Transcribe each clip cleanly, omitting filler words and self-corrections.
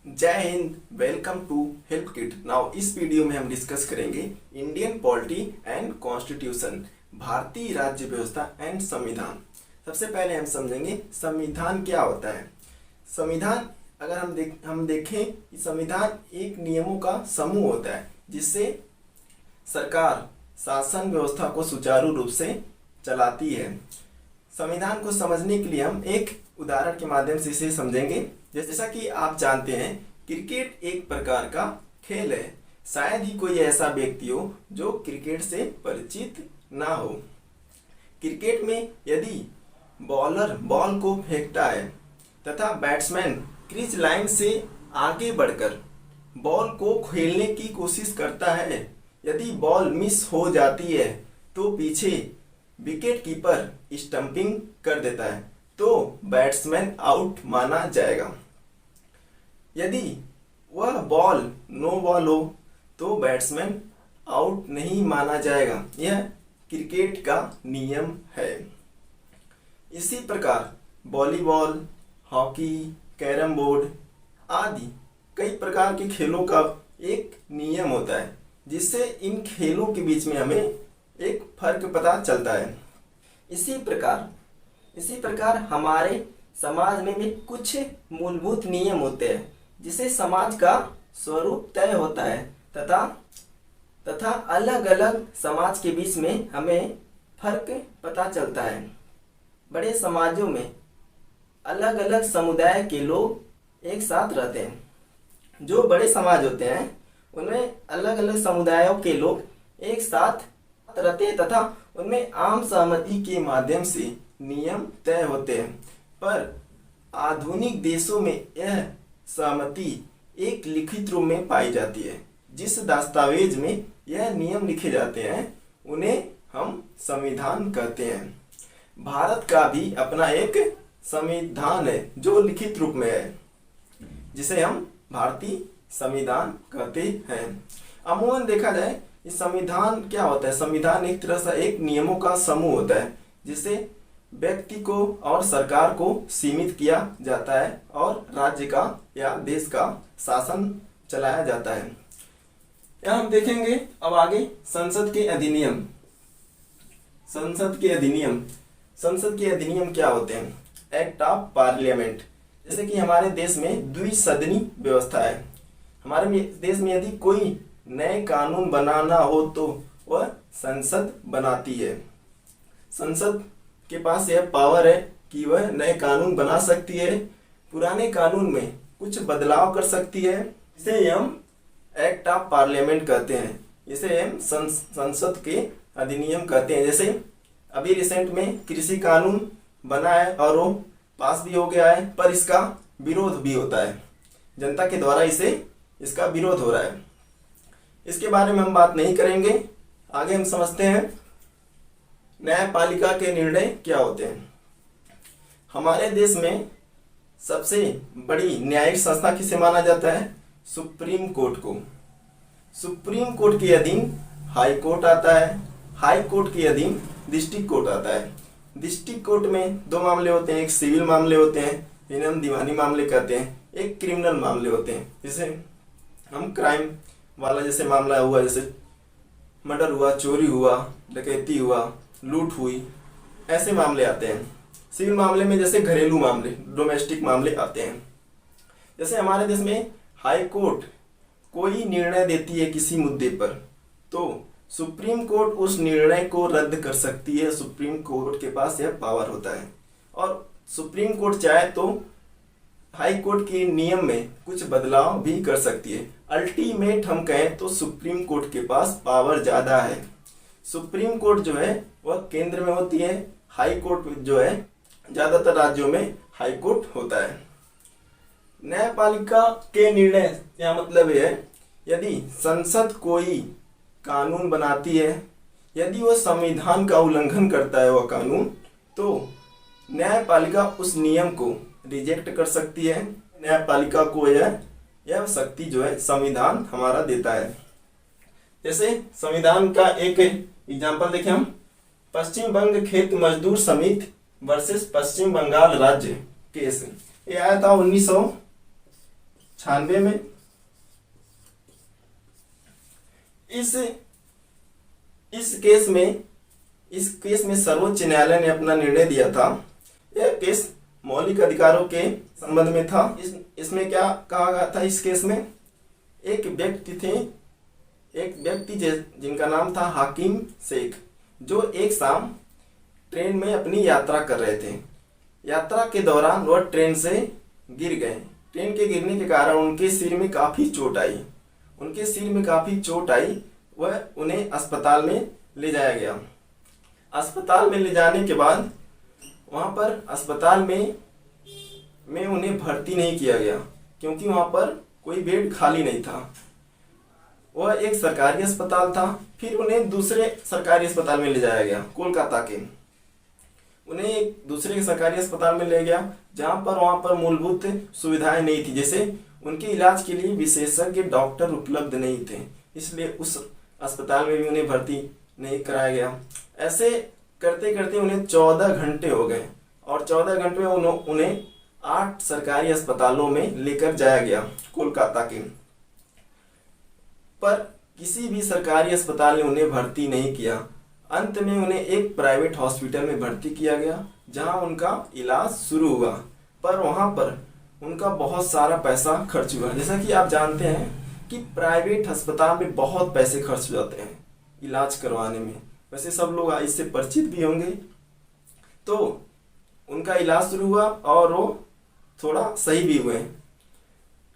जय Hind. Welcome to help kit. Now इस video में हम डिस्कस करेंगे इंडियन पॉलिटी एंड कॉन्स्टिट्यूशन, भारतीय राज्य व्यवस्था एंड संविधान। सबसे पहले हम समझेंगे संविधान क्या होता है। संविधान अगर हम देखें कि संविधान एक नियमों का समूह होता है जिससे सरकार शासन व्यवस्था को सुचारू रूप से चलाती है। संविधान को समझने के लिए हम एक उदाहरण के माध्यम से इसे समझेंगे। जैसा कि आप जानते हैं, क्रिकेट एक प्रकार का खेल है। शायद ही कोई ऐसा व्यक्ति हो जो क्रिकेट से परिचित ना हो। क्रिकेट में यदि बॉलर बॉल को फेंकता है तथा बैट्समैन क्रीज लाइन से आगे बढ़कर बॉल को खेलने की कोशिश करता है, यदि बॉल मिस हो जाती है तो पीछे विकेट कीपर स्टंपिंग कर देता है तो बैट्समैन आउट माना जाएगा। यदि वह बॉल नो बॉल हो तो बैट्समैन आउट नहीं माना जाएगा। यह क्रिकेट का नियम है। इसी प्रकार वॉलीबॉल, हॉकी, कैरम बोर्ड आदि कई प्रकार के खेलों का एक नियम होता है जिससे इन खेलों के बीच में हमें एक फर्क पता चलता है। इसी प्रकार हमारे समाज में भी कुछ मूलभूत नियम होते हैं जिसे समाज का स्वरूप तय होता है तथा अलग अलग समाज के बीच में हमें फर्क पता चलता है। बड़े समाजों में अलग अलग समुदाय के लोग एक साथ रहते हैं। जो बड़े समाज होते हैं उनमें अलग अलग समुदायों के लोग एक साथ रहते हैं तथा उनमें आम सहमति के माध्यम से नियम तय होते हैं। पर आधुनिक देशों में यह सहमति एक लिखित रूप में पाई जाती है। जिस दस्तावेज में यह नियम लिखे जाते हैं उन्हें हम संविधान कहते हैं। भारत का भी अपना एक संविधान है जो लिखित रूप में है, जिसे हम भारतीय संविधान कहते हैं। अमूमन देखा जाए इस संविधान क्या होता है। संविधान एक तरह से एक नियमों का समूह होता है जिससे व्यक्ति को और सरकार को सीमित किया जाता है और राज्य का या देश का शासन चलाया जाता है। यहाँ हम देखेंगे अब आगे संसद के अधिनियम। संसद के अधिनियम क्या होते हैं। Act of parliament. जैसे कि हमारे देश में द्विसदनी व्यवस्था है। हमारे देश में यदि कोई नए कानून बनाना हो तो वह संसद बनाती है। संसद के पास यह पावर है कि वह नए कानून बना सकती है, पुराने कानून में कुछ बदलाव कर सकती है। इसे हम एक्ट ऑफ पार्लियामेंट कहते हैं। इसे हम संसद के अधिनियम कहते हैं। जैसे अभी रिसेंट में कृषि कानून बना है और वो पास भी हो गया है, पर इसका विरोध भी होता है। जनता के द्वारा इसका विरोध हो रहा है। इसके बारे में हम बात नहीं करेंगे। आगे हम समझते हैं न्यायपालिका के निर्णय क्या होते हैं। हमारे देश में सबसे बड़ी न्यायिक संस्था किसे माना जाता है। सुप्रीम कोर्ट को। सुप्रीम कोर्ट के अधीन हाई कोर्ट आता है। हाई कोर्ट के अधीन डिस्ट्रिक्ट कोर्ट आता है। डिस्ट्रिक्ट कोर्ट में दो मामले होते हैं, एक सिविल मामले होते हैं जिन्हें हम दीवानी मामले कहते हैं, एक क्रिमिनल मामले होते हैं जिसे हम क्राइम वाला जैसे मामला हुआ, जैसे मर्डर हुआ, चोरी हुआ, डकैती हुआ, लूट हुई, ऐसे मामले आते हैं। सिविल मामले में जैसे घरेलू मामले, डोमेस्टिक मामले आते हैं। जैसे हमारे देश में हाई कोर्ट कोई निर्णय देती है किसी मुद्दे पर तो सुप्रीम कोर्ट उस निर्णय को रद्द कर सकती है। सुप्रीम कोर्ट के पास यह पावर होता है और सुप्रीम कोर्ट चाहे तो हाई कोर्ट के नियम में कुछ बदलाव भी कर सकती है। अल्टीमेट हम कहें तो सुप्रीम कोर्ट के पास पावर ज़्यादा है। सुप्रीम कोर्ट जो है वह केंद्र में होती है, हाई कोर्ट जो है ज़्यादातर राज्यों में हाई कोर्ट होता है। न्यायपालिका के निर्णय क्या मतलब है, यदि संसद कोई कानून बनाती है, यदि वह संविधान का उल्लंघन करता है वह कानून, तो न्यायपालिका उस नियम को रिजेक्ट कर सकती है। न्यायपालिका को यह शक्ति जो है संविधान हमारा देता है। जैसे संविधान का एक एग्जाम्पल देखें हम, पश्चिम बंग खेत मजदूर समिति वर्सेस पश्चिम बंगाल राज्य केस। ये आया था 96 में इस केस में सर्वोच्च न्यायालय ने अपना निर्णय दिया था। यह केस मौलिक अधिकारों के संबंध में था। इसमें क्या कहा गया था? इस केस में एक व्यक्ति जिनका नाम था हाकिम शेख, जो एक शाम ट्रेन में अपनी यात्रा कर रहे थे। यात्रा के दौरान वह ट्रेन से गिर गए। ट्रेन के गिरने के कारण उनके सिर में काफ़ी चोट आई। वह उन्हें अस्पताल में ले जाया गया। अस्पताल में ले जाने के बाद वहाँ पर अस्पताल में उन्हें भर्ती नहीं किया गया, क्योंकि वहाँ पर कोई बेड खाली नहीं था। वह एक सरकारी अस्पताल था। फिर उन्हें दूसरे सरकारी अस्पताल में ले जाया गया, कोलकाता के। उन्हें एक दूसरे सरकारी अस्पताल में ले गया, जहाँ पर वहाँ पर मूलभूत सुविधाएं नहीं थी। जैसे उनके इलाज के लिए विशेषज्ञ डॉक्टर उपलब्ध नहीं थे, इसलिए उस अस्पताल में भी उन्हें भर्ती नहीं कराया गया। ऐसे करते करते उन्हें 14 घंटे हो गए, और 14 घंटे में उन्हें 8 सरकारी अस्पतालों में लेकर जाया गया, कोलकाता के। पर किसी भी सरकारी अस्पताल ने उन्हें भर्ती नहीं किया। अंत में उन्हें एक प्राइवेट हॉस्पिटल में भर्ती किया गया, जहां उनका इलाज शुरू हुआ। पर वहां पर उनका बहुत सारा पैसा खर्च हुआ। जैसा कि आप जानते हैं कि प्राइवेट अस्पताल में बहुत पैसे खर्च हो जाते हैं इलाज करवाने में। वैसे सब लोग इससे परिचित भी होंगे। तो उनका इलाज शुरू हुआ और वो थोड़ा सही भी हुए,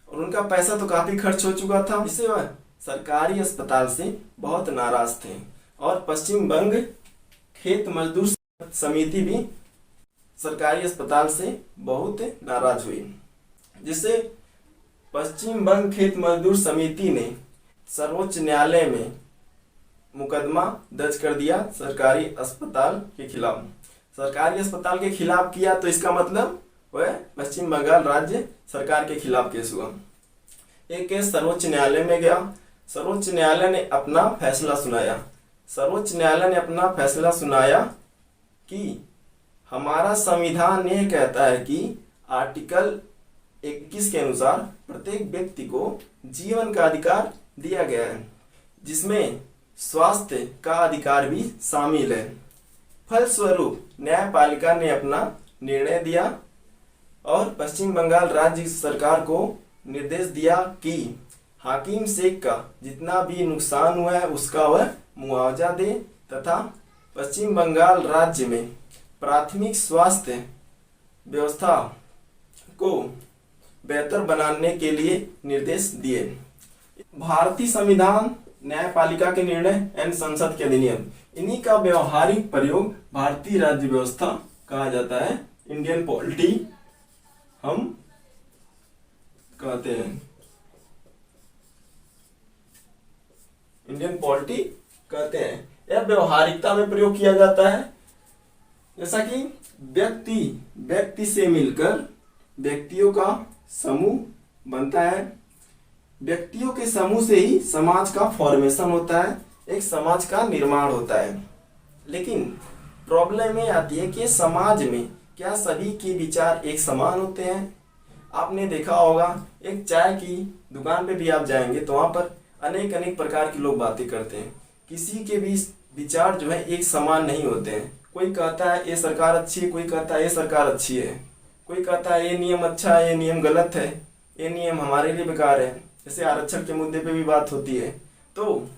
और उनका पैसा तो काफ़ी खर्च हो चुका था, इससे वह सरकारी अस्पताल से बहुत नाराज थे। और पश्चिम बंग खेत मजदूर समिति भी सरकारी अस्पताल से बहुत नाराज हुई, जिससे पश्चिम बंग खेत मजदूर समिति ने सर्वोच्च न्यायालय में मुकदमा दर्ज कर दिया सरकारी अस्पताल के खिलाफ। सरकारी अस्पताल के खिलाफ किया तो इसका मतलब वह पश्चिम बंगाल राज्य सरकार के खिलाफ केस हुआ। एक केस सर्वोच्च न्यायालय में गया। सर्वोच्च न्यायालय ने अपना फैसला सुनाया कि हमारा संविधान यह कहता है कि आर्टिकल 21 के अनुसार प्रत्येक व्यक्ति को जीवन का अधिकार दिया गया है, जिसमें स्वास्थ्य का अधिकार भी शामिल है। फलस्वरूप न्यायपालिका ने अपना निर्णय दिया और पश्चिम बंगाल राज्य सरकार को निर्देश दिया कि हाकिम शेख का जितना भी नुकसान हुआ है उसका वह मुआवजा दे, तथा पश्चिम बंगाल राज्य में प्राथमिक स्वास्थ्य व्यवस्था को बेहतर बनाने के लिए निर्देश दिए। भारतीय संविधान, न्यायपालिका के निर्णय एवं संसद के अधिनियम, इन्हीं का व्यवहारिक प्रयोग भारतीय राज्य व्यवस्था कहा जाता है। इंडियन पॉलिटी हम कहते हैं, इंडियन पॉलिटी कहते हैं। यह व्यवहारिकता में प्रयोग किया जाता है। जैसा कि व्यक्ति से मिलकर व्यक्तियों का समूह बनता है। व्यक्तियों के समूह से ही समाज का फॉर्मेशन होता है, एक समाज का निर्माण होता है। लेकिन प्रॉब्लम ये आती है कि समाज में क्या सभी के विचार एक समान होते हैं? आपने देखा होगा, एक चाय की दुकान पे भी आप जाएंगे तो वहाँ पर अनेक प्रकार के लोग बातें करते हैं। किसी के भी विचार जो है एक समान नहीं होते हैं। कोई कहता है ये सरकार अच्छी है, कोई कहता है ये सरकार अच्छी है, कोई कहता है ये नियम अच्छा है, ये नियम गलत है, ये नियम हमारे लिए बेकार है। जैसे आरक्षण के मुद्दे पे भी बात होती है। तो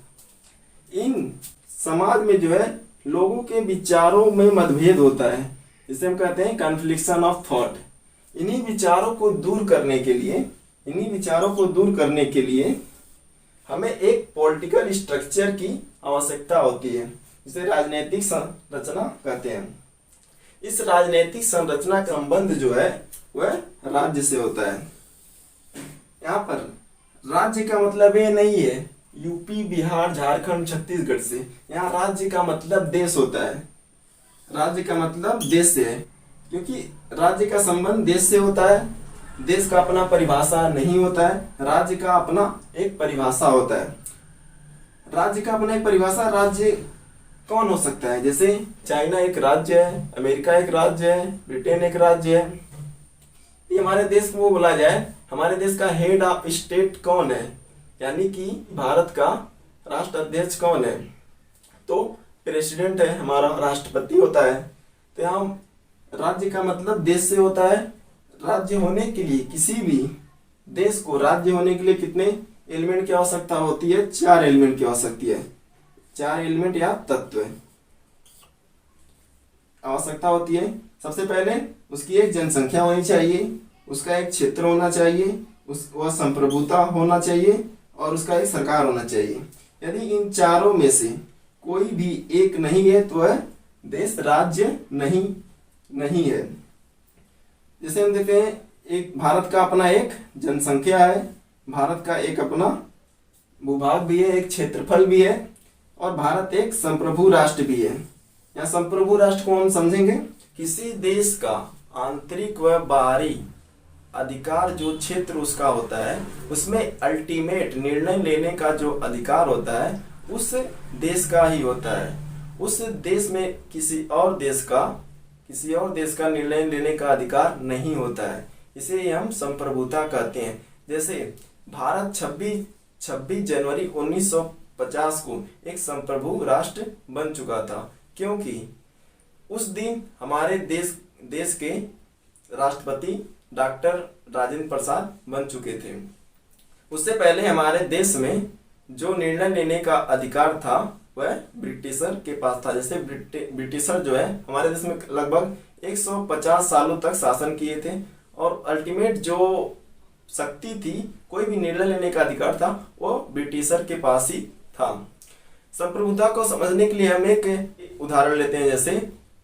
इन समाज में जो है लोगों के विचारों में मतभेद होता है, जिसे हम कहते हैं कन्फ्लिक्शन ऑफ थॉट। इन्हीं विचारों को दूर करने के लिए हमें एक पॉलिटिकल स्ट्रक्चर की आवश्यकता होती है, जिसे राजनीतिक संरचना कहते हैं। इस राजनीतिक संरचना का संबंध जो है वह राज्य से होता है। यहाँ पर राज्य का मतलब ये नहीं है यूपी, बिहार, झारखंड, छत्तीसगढ़ से। यहाँ राज्य का मतलब देश होता है। राज्य का मतलब देश से है, क्योंकि राज्य का संबंध देश से होता है। देश का अपना परिभाषा नहीं होता है, राज्य का अपना एक परिभाषा होता है। राज्य का अपना एक परिभाषा, राज्य कौन हो सकता है? जैसे चाइना एक राज्य है, अमेरिका एक राज्य है, ब्रिटेन एक राज्य है। ये हमारे देश को बोला जाए हमारे देश का हेड ऑफ स्टेट कौन है, यानी कि भारत का राष्ट्राध्यक्ष कौन है, तो प्रेसिडेंट है, हमारा राष्ट्रपति होता है। तो यहाँ राज्य का मतलब देश से होता है। राज्य होने के लिए, किसी भी देश को राज्य होने के लिए कितने एलिमेंट की आवश्यकता होती है? 4 एलिमेंट की आवश्यकता है। 4 एलिमेंट या तत्व आवश्यकता होती है। सबसे पहले उसकी एक जनसंख्या होनी चाहिए, उसका एक क्षेत्र होना चाहिए, वह संप्रभुता होना चाहिए और उसका एक सरकार होना चाहिए। यदि इन चारों में से कोई भी एक नहीं है तो वह देश राज्य नहीं है। जैसे हम देखते हैं, एक भारत का अपना एक जनसंख्या है, भारत का एक अपना भूभाग भी है, एक क्षेत्रफल भी है और भारत एक संप्रभु राष्ट्र भी है। यहाँ संप्रभु राष्ट्र को हम समझेंगे, किसी देश का आंतरिक व बाहरी अधिकार जो क्षेत्र उसका होता है, उसमें अल्टीमेट निर्णय लेने का जो अधिकार होता है उस देश का ही होता है। उस देश में किसी और देश का निर्णय लेने का अधिकार नहीं होता है। इसे हम संप्रभुता कहते हैं। जैसे भारत 26 जनवरी 1950 को एक संप्रभु राष्ट्र बन चुका था, क्योंकि उस दिन हमारे देश के राष्ट्रपति डॉक्टर राजेंद्र प्रसाद बन चुके थे। उससे पहले हमारे देश में जो निर्णय लेने का अधिकार था वह ब्रिटिशर के पास था। जैसे ब्रिटिशर जो है हमारे देश में लगभग 150 सालों तक शासन किए थे और अल्टीमेट जो शक्ति थी, कोई भी निर्णय लेने का अधिकार था, वो ब्रिटिशर के पास ही था। संप्रभुता को समझने के लिए हम एक उदाहरण लेते हैं।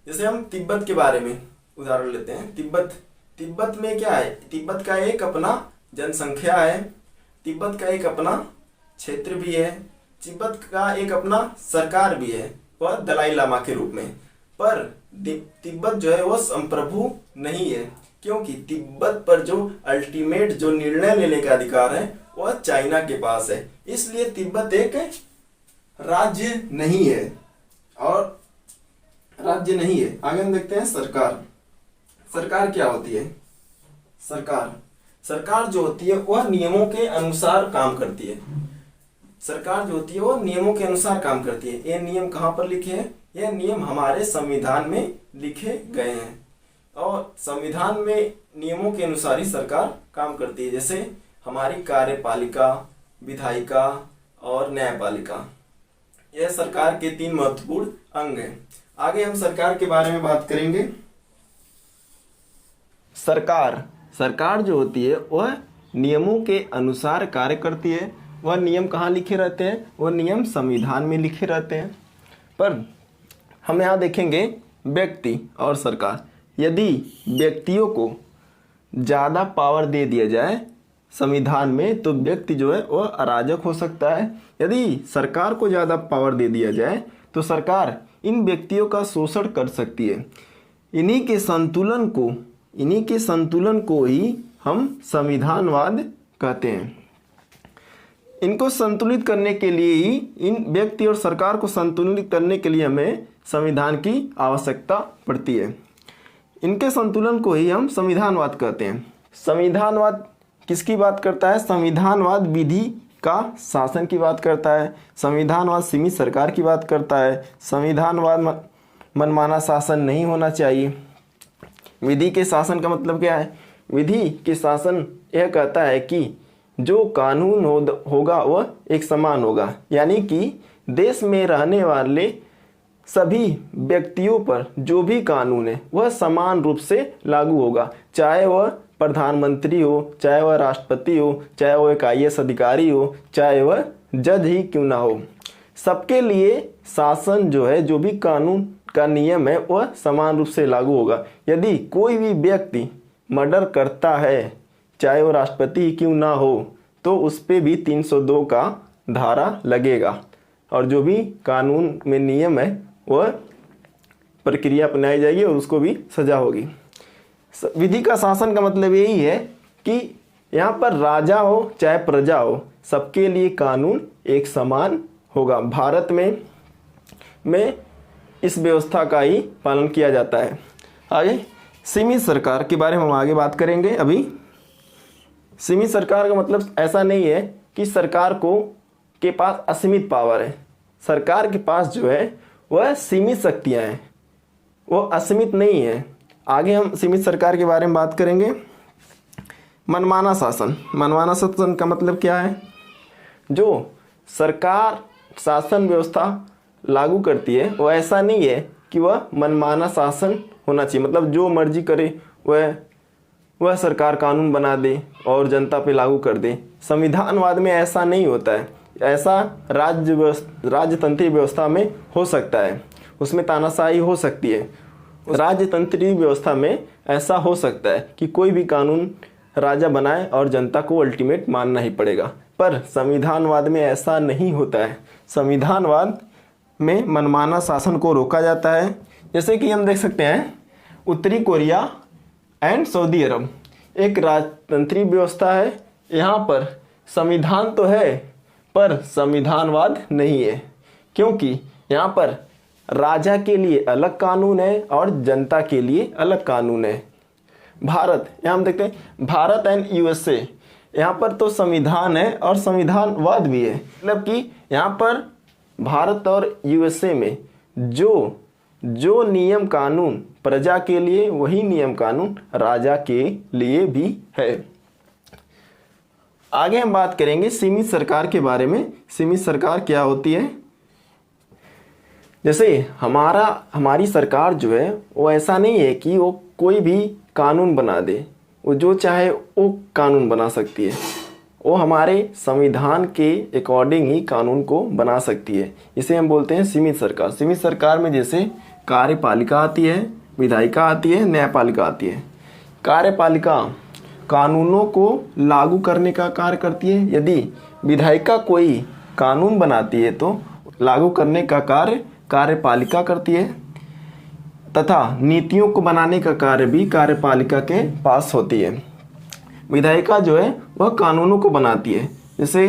जैसे हम तिब्बत के बारे में उदाहरण लेते हैं। तिब्बत में क्या है? तिब्बत का एक अपना जनसंख्या है, तिब्बत का एक अपना क्षेत्र भी है, तिब्बत का एक अपना सरकार भी है, वह दलाई लामा के रूप में। पर तिब्बत जो है वो संप्रभु नहीं है, क्योंकि तिब्बत पर जो अल्टीमेट जो निर्णय लेने का अधिकार है वह चाइना के पास है। इसलिए तिब्बत एक राज्य नहीं है और राज्य नहीं है। आगे हम देखते हैं सरकार। सरकार क्या होती है? सरकार जो होती है वह नियमों के अनुसार काम करती है। सरकार जो होती है वो नियमों के अनुसार काम करती है। ये नियम कहाँ पर लिखे हैं? यह नियम हमारे संविधान में लिखे गए हैं और संविधान में नियमों के अनुसार ही सरकार काम करती है। जैसे हमारी कार्यपालिका, विधायिका और न्यायपालिका, यह सरकार के 3 महत्वपूर्ण अंग हैं। आगे हम सरकार के बारे में बात करेंगे। सरकार जो होती है वह नियमों के अनुसार कार्य करती है। वह नियम कहाँ लिखे रहते हैं? वह नियम संविधान में लिखे रहते हैं। पर हम यहाँ देखेंगे व्यक्ति और सरकार। यदि व्यक्तियों को ज़्यादा पावर दे दिया जाए संविधान में तो व्यक्ति जो है वह अराजक हो सकता है। यदि सरकार को ज़्यादा पावर दे दिया जाए तो सरकार इन व्यक्तियों का शोषण कर सकती है। इन्हीं के संतुलन को ही हम संविधानवाद कहते हैं। इनको संतुलित करने के लिए ही, इन व्यक्ति और सरकार को संतुलित करने के लिए हमें संविधान की आवश्यकता पड़ती है। इनके संतुलन को ही हम संविधानवाद कहते हैं। संविधानवाद किसकी बात करता है? संविधानवाद विधि का शासन की बात करता है। संविधानवाद सीमित सरकार की बात करता है। संविधानवाद मनमाना शासन नहीं होना चाहिए। विधि के शासन का मतलब क्या है? विधि के शासन यह कहता है कि जो कानून होगा वह एक समान होगा, यानी कि देश में रहने वाले सभी व्यक्तियों पर जो भी कानून है वह समान रूप से लागू होगा, चाहे वह प्रधानमंत्री हो, चाहे वह राष्ट्रपति हो, चाहे वह एक IAS अधिकारी हो, चाहे वह जज ही क्यों ना हो। सबके लिए शासन जो है, जो भी कानून का नियम है वह समान रूप से लागू होगा। यदि कोई भी व्यक्ति मर्डर करता है, चाहे वो राष्ट्रपति ही क्यों ना हो, तो उस पे भी 302 का धारा लगेगा और जो भी कानून में नियम है वह प्रक्रिया अपनाई जाएगी और उसको भी सजा होगी। विधि का शासन का मतलब यही है कि यहाँ पर राजा हो चाहे प्रजा हो, सबके लिए कानून एक समान होगा। भारत में इस व्यवस्था का ही पालन किया जाता है। आगे सीमित सरकार के बारे में हम आगे बात करेंगे। अभी सीमित सरकार का मतलब ऐसा नहीं है कि सरकार के पास असीमित पावर है। सरकार के पास जो है वह सीमित शक्तियाँ हैं, वो असीमित नहीं है। आगे हम सीमित सरकार के बारे में बात करेंगे। मनमाना शासन। मनमाना शासन का मतलब क्या है? जो सरकार शासन व्यवस्था लागू करती है वो ऐसा नहीं है कि वह मनमाना शासन होना चाहिए, मतलब जो मर्जी करे वह सरकार कानून बना दे और जनता पे लागू कर दे। संविधानवाद में ऐसा नहीं होता है। ऐसा राजतंत्रीय व्यवस्था में हो सकता है, उसमें तानाशाही हो सकती है। राजतंत्रीय व्यवस्था में ऐसा हो सकता है कि कोई भी कानून राजा बनाए और जनता को अल्टीमेट मानना ही पड़ेगा, पर संविधानवाद में ऐसा नहीं होता है। संविधानवाद में मनमाना शासन को रोका जाता है। जैसे कि हम देख सकते हैं उत्तरी कोरिया एंड सऊदी अरब एक राजतंत्रीय व्यवस्था है। यहाँ पर संविधान तो है पर संविधानवाद नहीं है, क्योंकि यहाँ पर राजा के लिए अलग कानून है और जनता के लिए अलग कानून है। भारत, यहाँ हम देखते हैं भारत एंड यूएसए, यहाँ पर तो संविधान है और संविधानवाद भी है। मतलब कि यहाँ पर भारत और यूएसए में जो नियम कानून प्रजा के लिए वही नियम कानून राजा के लिए भी है। आगे हम बात करेंगे सीमित सरकार के बारे में। सीमित सरकार क्या होती है? जैसे हमारी सरकार जो है वो ऐसा नहीं है कि वो कोई भी कानून बना दे, वो जो चाहे वो कानून बना सकती है। वो हमारे संविधान के अकॉर्डिंग ही कानून को बना सकती है। इसे हम बोलते हैं सीमित सरकार। सीमित सरकार में जैसे कार्यपालिका आती है, विधायिका आती है, न्यायपालिका आती है। कार्यपालिका कानूनों को लागू करने का कार्य करती है। यदि विधायिका कोई कानून बनाती है तो लागू करने का कार्य कार्यपालिका करती है, तथा नीतियों को बनाने का कार्य भी कार्यपालिका के पास होती है। विधायिका जो है वह कानूनों को बनाती है। जैसे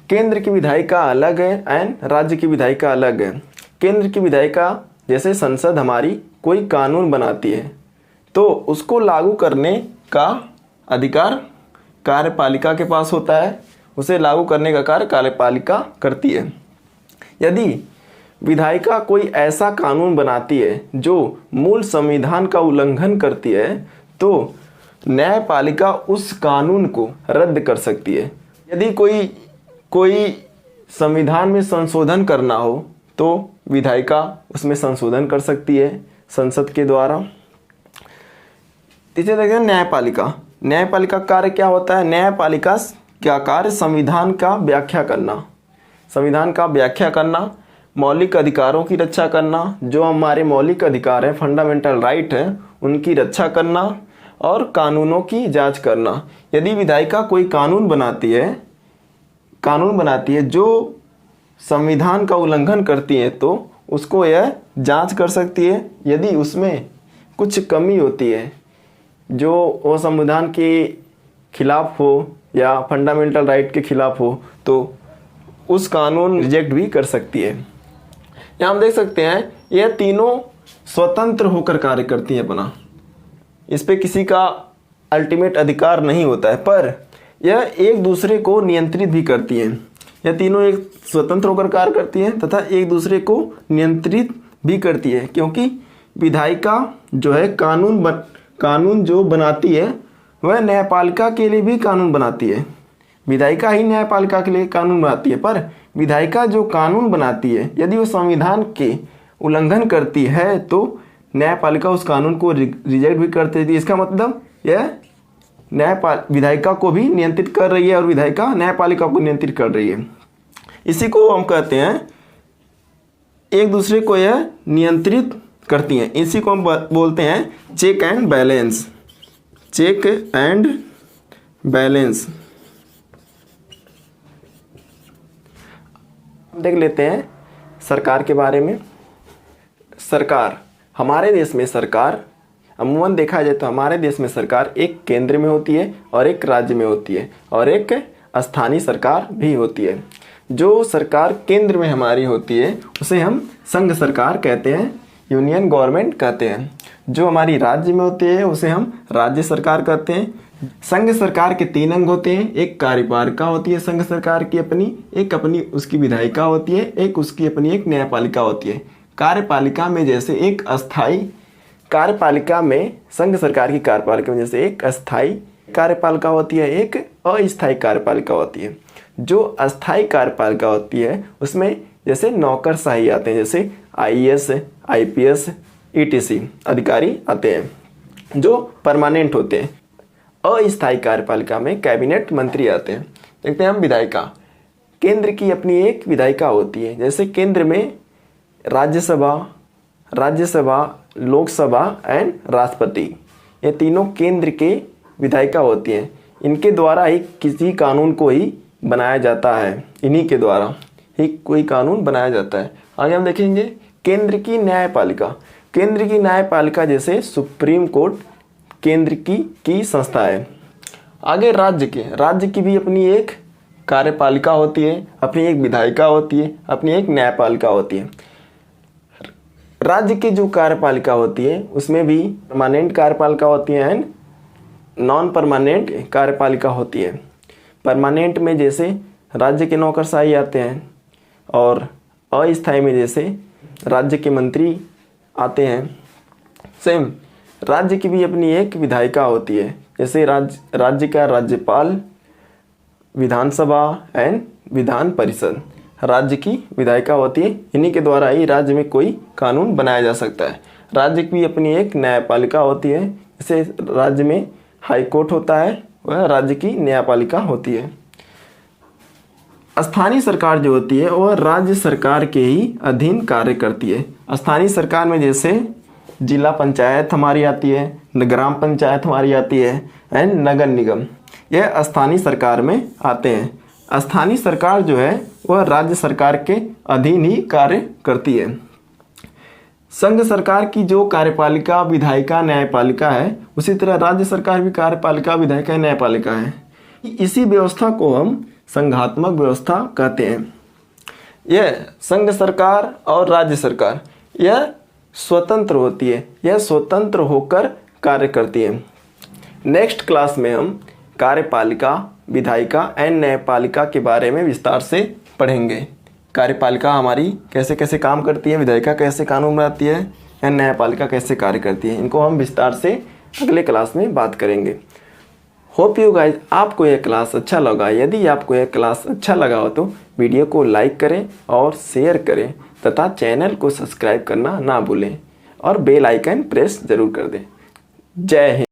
केंद्र की विधायिका अलग है एंड राज्य की विधायिका अलग है। केंद्र की विधायिका जैसे संसद हमारी कोई कानून बनाती है तो उसको लागू करने का अधिकार कार्यपालिका के पास होता है, उसे लागू करने का कार्य कार्यपालिका करती है। यदि विधायिका कोई ऐसा कानून बनाती है जो मूल संविधान का उल्लंघन करती है तो न्यायपालिका उस कानून को रद्द कर सकती है। यदि कोई संविधान में संशोधन करना हो तो विधायिका उसमें संशोधन कर सकती है संसद के द्वारा। तीसरे देखते हैं न्यायपालिका। न्यायपालिका का कार्य क्या होता है? न्यायपालिका का कार्य संविधान का व्याख्या करना, संविधान का व्याख्या करना, मौलिक अधिकारों की रक्षा करना, जो हमारे मौलिक अधिकार हैं, फंडामेंटल राइट है, उनकी रक्षा करना और कानूनों की जांच करना। यदि विधायिका कोई कानून बनाती है जो संविधान का उल्लंघन करती है तो उसको यह जांच कर सकती है। यदि उसमें कुछ कमी होती है जो वो संविधान के खिलाफ हो या फंडामेंटल राइट के खिलाफ हो तो उस कानून रिजेक्ट भी कर सकती है। यहाँ हम देख सकते हैं यह तीनों स्वतंत्र होकर कार्य करती हैं अपना, इस पे किसी का अल्टीमेट अधिकार नहीं होता है, पर यह एक दूसरे को नियंत्रित भी करती हैं। यह तीनों एक स्वतंत्र होकर कार्य करती हैं तथा एक दूसरे को नियंत्रित भी करती है, क्योंकि विधायिका जो है कानून जो बनाती है वह न्यायपालिका के लिए भी कानून बनाती है। विधायिका ही न्यायपालिका के लिए कानून बनाती है, पर विधायिका जो कानून बनाती है यदि वो संविधान के उल्लंघन करती है तो न्यायपालिका उस कानून को रिजेक्ट भी कर देती है। इसका मतलब यह विधायिका को भी नियंत्रित कर रही है और विधायिका न्यायपालिका को नियंत्रित कर रही है। इसी को हम कहते हैं एक दूसरे को यह नियंत्रित करती हैं। इसी को हम बोलते हैं check and balance. Check and balance देख लेते हैं सरकार के बारे में। सरकार, हमारे देश में सरकार अमूमन देखा जाए तो हमारे देश में सरकार एक केंद्र में होती है और एक राज्य में होती है और एक स्थानीय सरकार भी होती है। जो सरकार केंद्र में हमारी होती है उसे हम संघ सरकार कहते हैं, यूनियन गवर्नमेंट कहते हैं। जो हमारी राज्य में होती है उसे हम राज्य सरकार कहते हैं। संघ सरकार के 3 अंग होते हैं, एक कार्यपालिका होती है संघ सरकार की अपनी, एक अपनी उसकी विधायिका होती है, एक उसकी अपनी एक न्यायपालिका होती है। कार्यपालिका में जैसे एक अस्थाई कार्यपालिका में संघ सरकार की कार्यपालिका में जैसे एक अस्थाई कार्यपालिका होती है, एक अस्थायी कार्यपालिका होती है। जो अस्थाई कार्यपालिका होती है उसमें जैसे नौकरशाही आते हैं, जैसे IAS, IPS, ETC अधिकारी आते हैं जो परमानेंट होते हैं। अस्थायी कार्यपालिका में कैबिनेट मंत्री आते हैं। देखते हैं हम विधायिका। केंद्र की अपनी एक विधायिका होती है, जैसे केंद्र में राज्यसभा, लोकसभा एंड राष्ट्रपति, ये तीनों केंद्र के विधायिका होती हैं। इनके द्वारा ही किसी कानून को ही बनाया जाता है, इन्हीं के द्वारा ही कोई कानून बनाया जाता है। आगे हम देखेंगे केंद्र की न्यायपालिका। केंद्र की न्यायपालिका जैसे सुप्रीम कोर्ट केंद्र की संस्था है। आगे राज्य की भी अपनी एक कार्यपालिका होती है, अपनी एक विधायिका होती है, अपनी एक न्यायपालिका होती है। राज्य की जो कार्यपालिका होती है उसमें भी परमानेंट कार्यपालिका होती है एंड नॉन परमानेंट कार्यपालिका होती है। परमानेंट में जैसे राज्य के नौकरशाही आते हैं और अस्थायी में जैसे राज्य के मंत्री आते हैं। सेम राज्य की भी अपनी एक विधायिका होती है, जैसे राज्य का राज्यपाल, विधानसभा एंड विधान परिषद राज्य की विधायिका होती है। इन्हीं के द्वारा ही राज्य में कोई कानून बनाया जा सकता है। राज्य की भी अपनी एक न्यायपालिका होती है, जैसे राज्य में हाई कोर्ट होता है, वह राज्य की न्यायपालिका होती है। स्थानीय सरकार जो होती है वह राज्य सरकार के ही अधीन कार्य करती है। स्थानीय सरकार में जैसे जिला पंचायत हमारी आती है, ग्राम पंचायत हमारी आती है एंड नगर निगम, यह स्थानीय सरकार में आते हैं। स्थानीय सरकार जो है वह राज्य सरकार के अधीन ही कार्य करती है। संघ सरकार की जो कार्यपालिका, विधायिका, न्यायपालिका है, उसी तरह राज्य सरकार भी कार्यपालिका, विधायिका, न्यायपालिका है। इसी व्यवस्था को हम संघात्मक व्यवस्था कहते हैं। यह संघ सरकार और राज्य सरकार यह स्वतंत्र होती है, यह स्वतंत्र होकर कार्य करती है। नेक्स्ट क्लास में हम कार्यपालिका, विधायिका एंड न्यायपालिका के बारे में विस्तार से पढ़ेंगे। कार्यपालिका हमारी कैसे कैसे काम करती है, विधायिका कैसे कानून बनाती है एंड न्यायपालिका कैसे कार्य करती है, इनको हम विस्तार से अगले क्लास में बात करेंगे। होप यू गाइज आपको यह क्लास अच्छा लगा। यदि आपको यह क्लास अच्छा लगा हो तो वीडियो को लाइक करें और शेयर करें तथा चैनल को सब्सक्राइब करना ना भूलें और बेल आइकन प्रेस जरूर कर दें। जय हिंद।